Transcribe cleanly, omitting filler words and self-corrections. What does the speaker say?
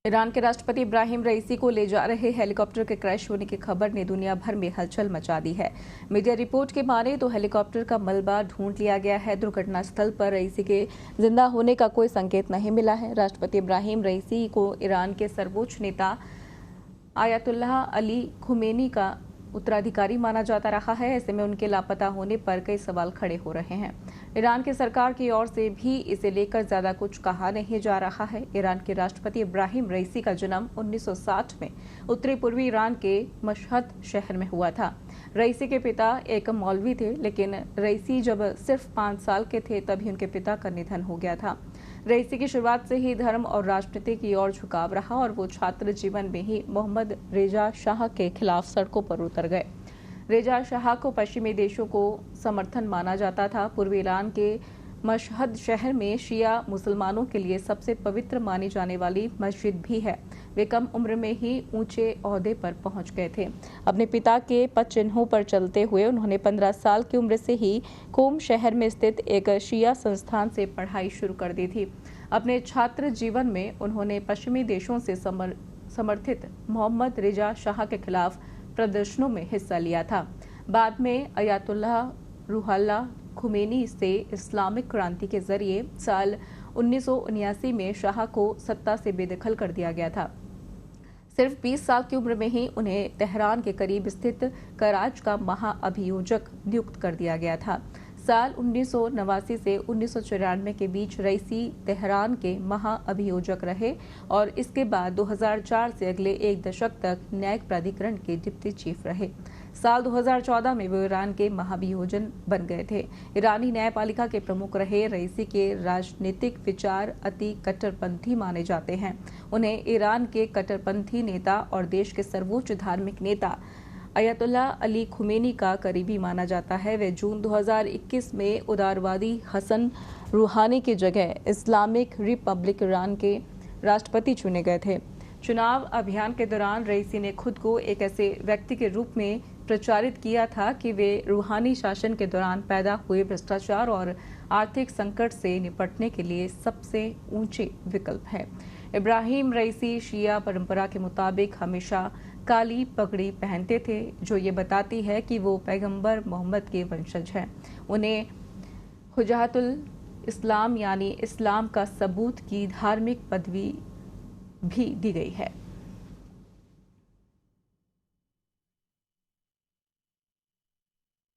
Iran के राष्ट्रपति इब्राहिम रईसी को ले जा रहे हेलीकॉप्टर के क्रैश होने की खबर ने दुनिया भर में हलचल मचा दी है। मीडिया रिपोर्ट के माने तो हेलीकॉप्टर का मलबा ढूंढ लिया गया है। दुर्घटना स्थल पर रईसी के जिंदा होने का कोई संकेत नहीं मिला है। राष्ट्रपति इब्राहिम रईसी को ईरान के सर्वोच्च नेता आयतुल्लाह अली खुमैनी का उत्तराधिकारी माना जाता रहा है। ऐसे में उनके लापता होने पर कई सवाल खड़े हो रहे हैं। ईरान की सरकार की ओर से भी इसे लेकर ज्यादा कुछ कहा नहीं जा रहा है। ईरान के राष्ट्रपति इब्राहिम रईसी का जन्म 1960 में उत्तरी पूर्वी ईरान के मशहद शहर में हुआ था। रईसी के पिता एक मौलवी थे, लेकिन रईसी जब सिर्फ 5 साल के थे तभी उनके पिता का निधन हो गया था। रईसी की शुरुआत से ही धर्म और राजनीति की ओर झुकाव रहा और वो छात्र जीवन में ही मोहम्मद रेजा शाह के खिलाफ सड़कों पर उतर गए। रेजा शाह को पश्चिमी देशों को समर्थन माना जाता था। पूर्वी ईरान के मशहद शहर में शिया मुसलमानों के लिए सबसे पवित्र मानी जाने वाली मस्जिद भी है। वे कम उम्र में ही ऊंचे ओहदे पर पहुंच गए थे। अपने पिता के पद चिन्हों पर चलते हुए उन्होंने 15 साल की उम्र से ही कोम शहर में स्थित एक शिया संस्थान से पढ़ाई शुरू कर दी थी। अपने छात्र जीवन में उन्होंने पश्चिमी देशों से समर्थित मोहम्मद रेजा शाह के खिलाफ प्रदर्शनों में हिस्सा लिया था। बाद में अयातुल्लाह रूहुल्लाह खुमैनी से इस्लामिक क्रांति के जरिए साल 1979 में शाह को सत्ता से बेदखल कर दिया गया था। सिर्फ 20 साल की उम्र में ही उन्हें तेहरान के करीब स्थित कराच का महाअभियोजक नियुक्त कर दिया गया था। साल 1989 से 1994 के बीच रईसी तेहरान के महाअभियोजक रहे और इसके बाद 2004 से अगले 1 दशक तक न्यायिक प्राधिकरण के डिप्टी चीफ रहे। साल 2014 में वो ईरान के महाभियोजन बन गए थे। ईरानी न्यायपालिका के प्रमुख रहे रईसी के राजनीतिक विचार अति कट्टरपंथी माने जाते हैं। उन्हें ईरान के कट्टरपंथी नेता और देश के सर्वोच्च धार्मिक नेता अयतुल्लाह अली खुमैनी का करीबी माना जाता है। वे जून 2021 में उदारवादी हसन रूहानी की जगह इस्लामिक रिपब्लिक ईरान के राष्ट्रपति चुने गए थे। चुनाव अभियान के दौरान रईसी ने खुद को एक ऐसे व्यक्ति के रूप में प्रचारित किया था कि वे रूहानी शासन के दौरान पैदा हुए भ्रष्टाचार और आर्थिक संकट से निपटने के लिए सबसे ऊंचे विकल्प है। इब्राहिम रईसी शिया परंपरा के मुताबिक हमेशा काली पगड़ी पहनते थे, जो ये बताती है कि वो पैगंबर मोहम्मद के वंशज हैं। उन्हें हुज्जतुल इस्लाम यानी इस्लाम का सबूत की धार्मिक पदवी भी दी गई है।